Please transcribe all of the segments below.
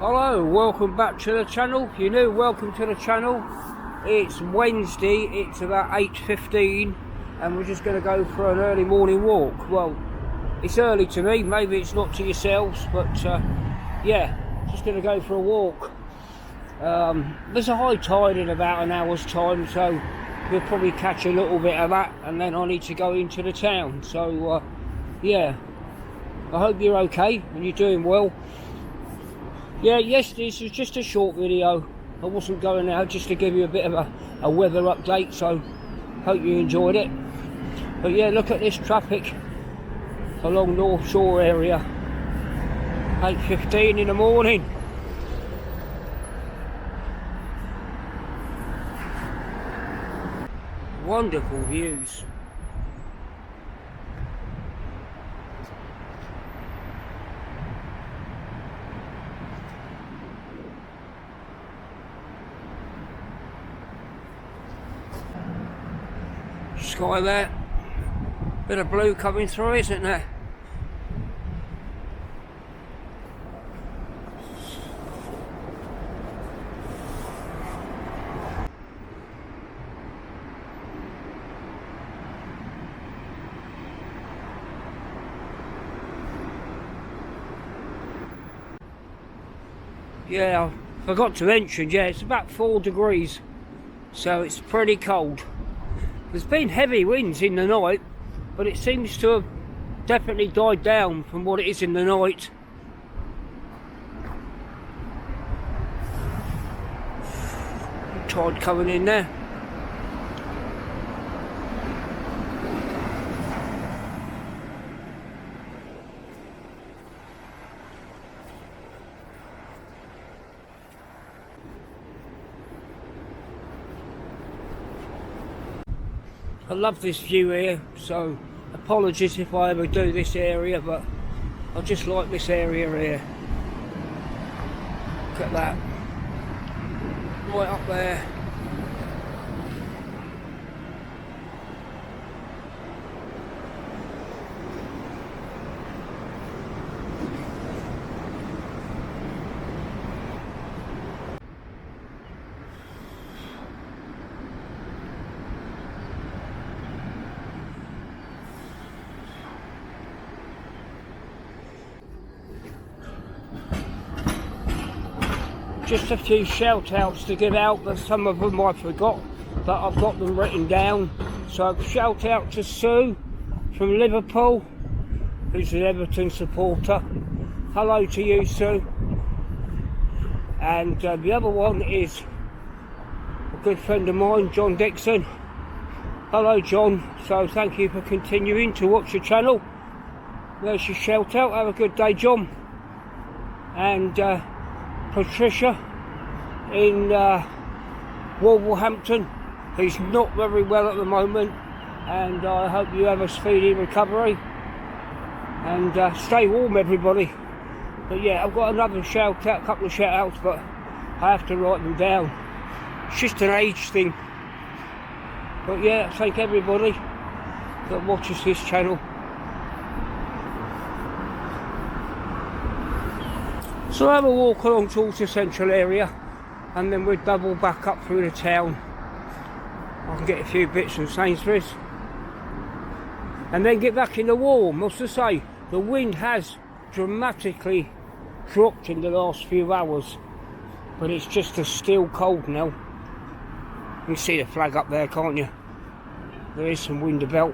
Hello, welcome back to the channel. If you're new, welcome to the channel. It's Wednesday, it's about 8:15 and we're just going to go for an early morning walk. Well, it's early to me, maybe it's not to yourselves, but yeah, just going to go for a walk. There's a high tide in about an hour's time, so we'll probably catch a little bit of that, and then I need to go into the town. So yeah, I hope you're okay and you're doing well. Yeah, this was just a short video. I wasn't going out, just to give you a bit of a weather update, so hope you enjoyed it. But yeah, look at this traffic along North Shore area. 8:15 in the morning. Wonderful views. Sky there, bit of blue coming through, isn't there? Yeah, I forgot to mention, yeah, it's about 4 degrees, so it's pretty cold. There's been heavy winds in the night, but it seems to have definitely died down from what it is in the night. Tide coming in there. I love this view here, so apologies if I ever do this area, but I just like this area here. Look at that, right up there. Just a few shout outs to give out, but some of them I forgot, but I've got them written down. So shout out to Sue from Liverpool, who's an Everton supporter. Hello to you, Sue. And the other one is a good friend of mine, John Dixon. Hello John, so thank you for continuing to watch the channel. There's your shout out, have a good day John. And Patricia in Wolverhampton, who's not very well at the moment, and I hope you have a speedy recovery, and stay warm everybody. But yeah, I've got another shout out, a couple of shout outs, but I have to write them down. It's just an age thing. But yeah, thank everybody that watches this channel. So I have a walk along towards the central area, and then we'll double back up through the town. I can get a few bits from Sainsbury's, and then get back in the warm. Must I say, the wind has dramatically dropped in the last few hours, but it's just a still cold now. You can see the flag up there, can't you? There is some wind about.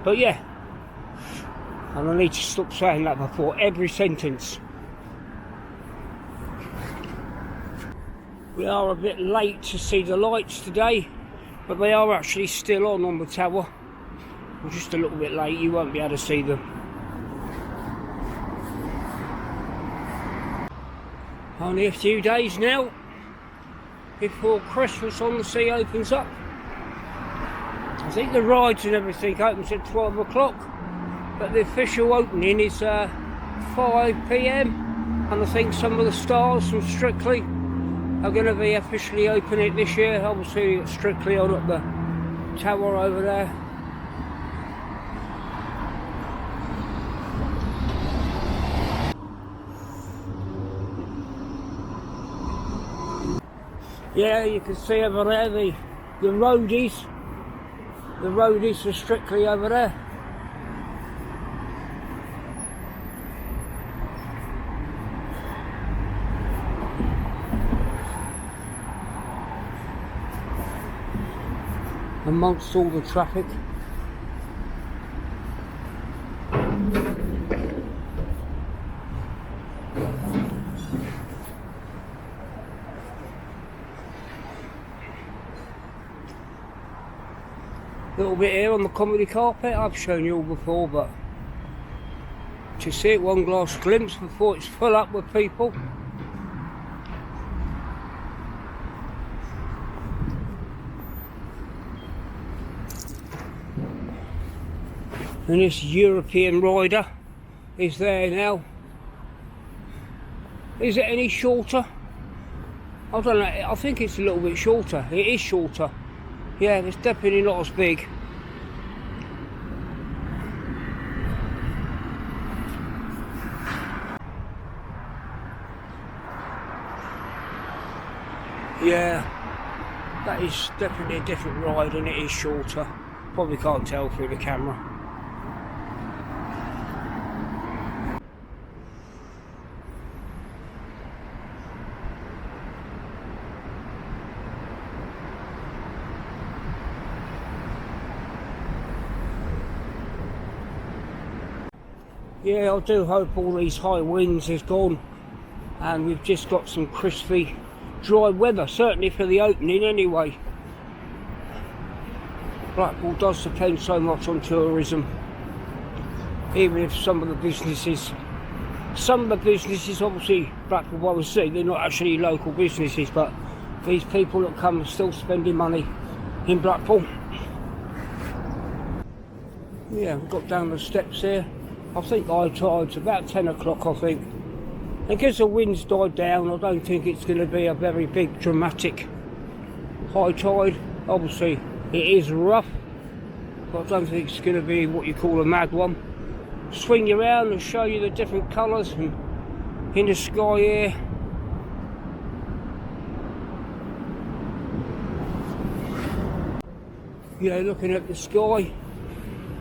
But yeah, and I need to stop saying that before every sentence. We are a bit late to see the lights today, but they are actually still on the tower. We're just a little bit late, you won't be able to see them. Only a few days now before Christmas on the Sea opens up. I think the rides and everything opens at 12 o'clock, but the official opening is 5 PM, and I think some of the stars from Strictly are going to be officially opening it this year. Obviously you've got Strictly on at the tower over there. Yeah, you can see over there the roadies. The roadies are strictly over there. Amongst all the traffic. A little bit here on the comedy carpet. I've shown you all before, but to see it one last glimpse before it's full up with people. And this European rider is there now. Is it any shorter? I don't know, I think it's a little bit shorter. It is shorter. Yeah, it's definitely not as big. Yeah, that is definitely a different ride and it is shorter. Probably can't tell through the camera. Yeah, I do hope all these high winds is gone and we've just got some crispy dry weather, certainly for the opening anyway. Blackpool does depend so much on tourism, even if some of the businesses obviously Blackpool by the sea, they're not actually local businesses, but these people that come are still spending money in Blackpool. Yeah, we've got down the steps here. I think high tide's about 10 o'clock, I think. Because the wind's died down, I don't think it's going to be a very big dramatic high tide. Obviously it is rough, but I don't think it's going to be what you call a mad one. Swing you around and show you the different colours and in the sky here. Yeah, looking at the sky,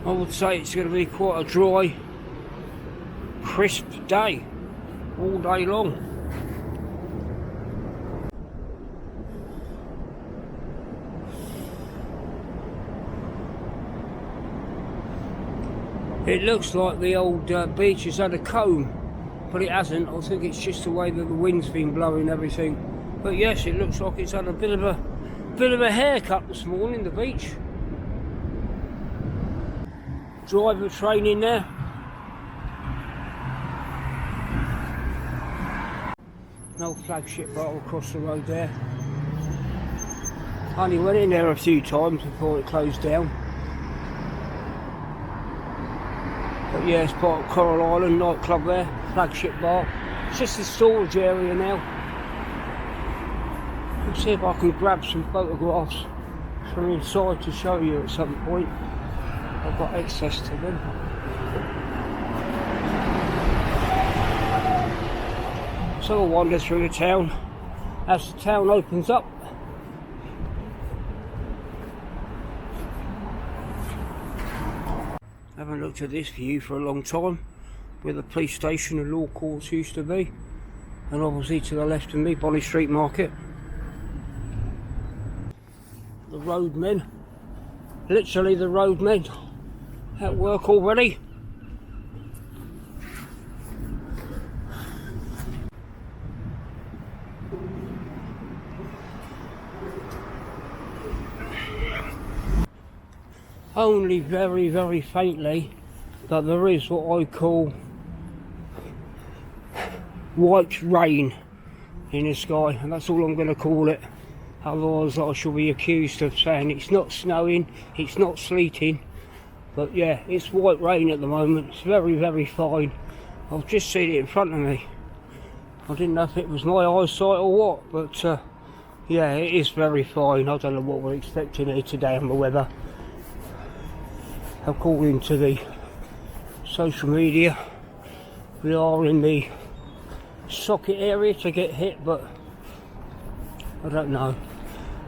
I would say it's going to be quite a dry, crisp day all day long. It looks like the old beach has had a comb, but it hasn't. I think it's just the way that the wind's been blowing everything. But yes, it looks like it's had a bit of a haircut this morning, the beach. Driver training there. No flagship bar across the road there. Only went in there a few times before it closed down. But yeah, it's part of Coral Island nightclub there, flagship bar. It's just a storage area now. Let's see if I can grab some photographs from inside to show you at some point. I've got access to them. So we'll wander through the town as the town opens up. Haven't looked at this view for a long time, where the police station and law courts used to be, and obviously to the left of me, Bonny Street Market. The roadmen, literally the roadmen, at work already. Only very, very faintly, but there is what I call white rain in the sky, and that's all I'm going to call it. Otherwise I shall be accused of saying it's not snowing, it's not sleeting, but yeah, it's white rain at the moment. It's very, very fine. I've just seen it in front of me. I didn't know if it was my eyesight or what, but yeah, it is very fine. I don't know what we're expecting here today on the weather. According to the social media, we are in the socket area to get hit, but I don't know.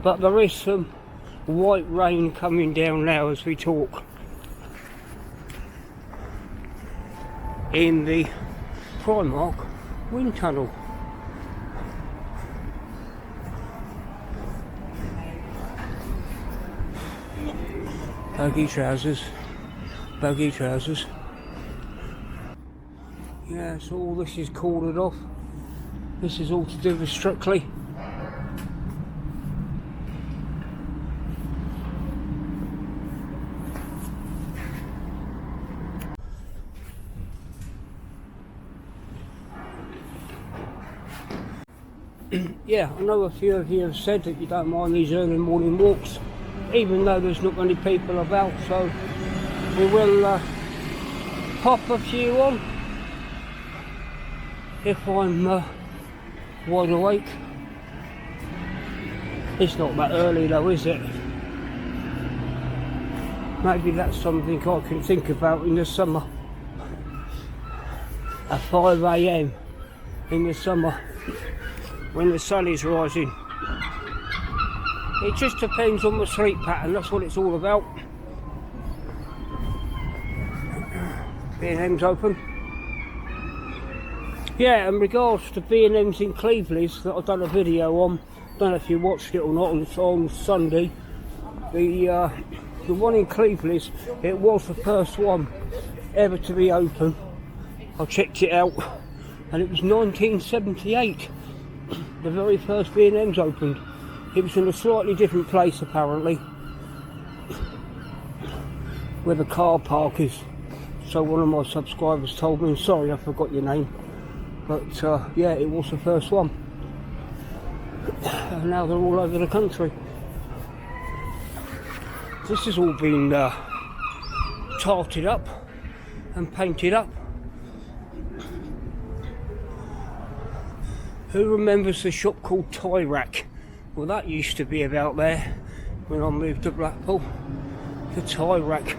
But there is some white rain coming down now as we talk in the Primark wind tunnel. Baggy trousers. Yeah, so all this is corded off. This is all to do with Strictly. Yeah, I know a few of you have said that you don't mind these early morning walks, even though there's not many people about, so we will pop a few on if I'm wide awake. It's not that early though, is it? Maybe that's something I can think about in the summer. At 5 AM in the summer when the sun is rising. It just depends on the sleep pattern, that's what it's all about. B&M's open. Yeah, in regards to B&M's in Cleveland's that I've done a video on, don't know if you watched it or not, on Sunday. The one in Cleveland's, it was the first one ever to be open. I checked it out and it was 1978, the very first B&M's opened. It was in a slightly different place apparently, where the car park is. So one of my subscribers told me, sorry I forgot your name, but yeah, it was the first one. And now they're all over the country. This has all been tarted up and painted up. Who remembers the shop called Tie Rack? Well, that used to be about there when I moved to Blackpool. The Tie Rack.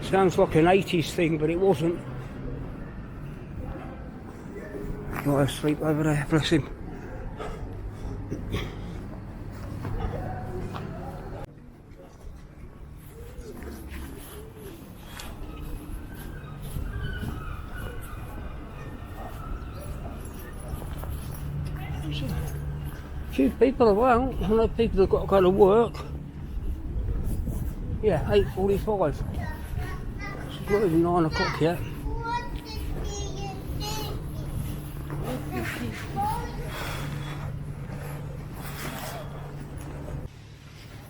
Sounds like an 80s thing, but it wasn't. Guy asleep over there, bless him. Few people around. I know people have got to go to work. Yeah, 8:45. It's not even 9 o'clock yet.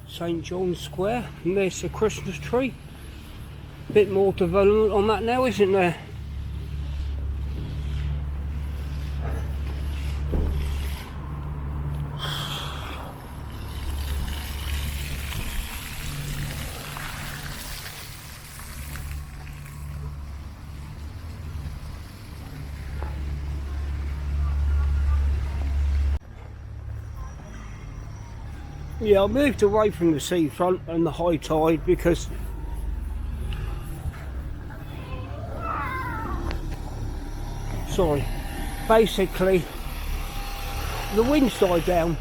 St John's Square, and there's the Christmas tree. Bit more development on that now, isn't there? Yeah, I moved away from the seafront and the high tide because basically the wind's died down,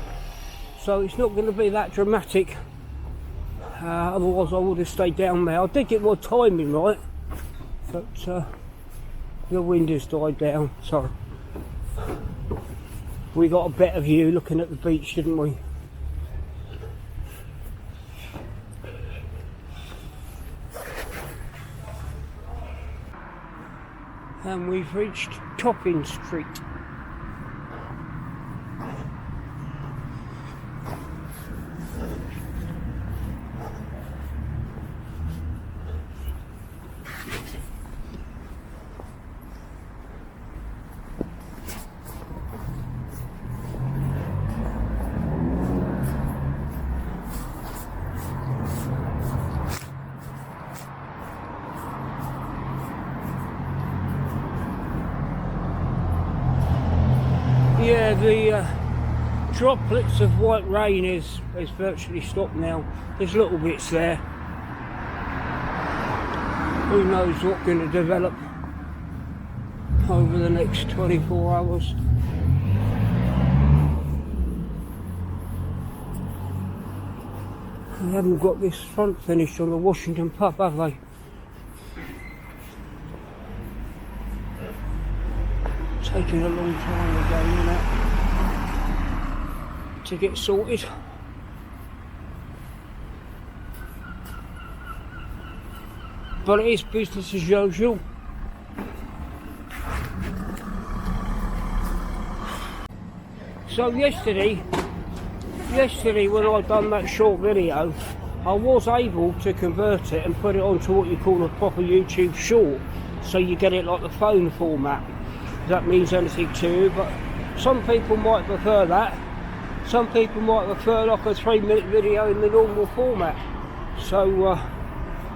so it's not going to be that dramatic. Otherwise I would have stayed down there. I did get my timing right, but the wind has died down, so we got a better view looking at the beach, didn't we? And we've reached Topping Street. Yeah, the droplets of white rain is virtually stopped now. There's little bits there. Who knows what's going to develop over the next 24 hours. They haven't got this front finished on the Washington pub, have they? Taking a long time again, isn't it, to get sorted. But it is business as usual. So yesterday when I done that short video, I was able to convert it and put it onto what you call a proper YouTube short, so you get it like the phone format. If that means anything to you, but some people might prefer that. Some people might prefer like a 3-minute video in the normal format. So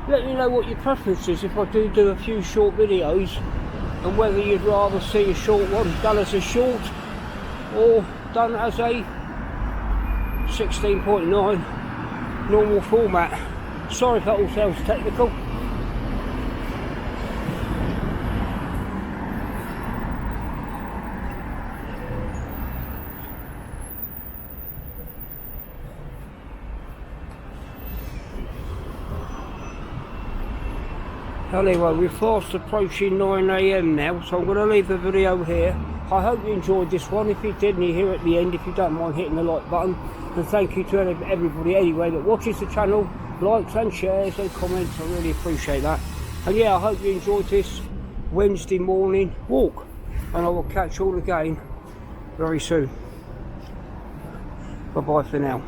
let me know what your preference is if I do a few short videos, and whether you'd rather see a short one done as a short or done as a 16.9 normal format. Sorry if that all sounds technical. Anyway, we're fast approaching 9 AM now, so I'm going to leave the video here. I hope you enjoyed this one. If you did, and you're here at the end, if you don't mind hitting the like button, and thank you to everybody anyway that watches the channel, likes and shares and comments. I really appreciate that. And yeah, I hope you enjoyed this Wednesday morning walk, and I will catch you all again very soon. Bye bye for now.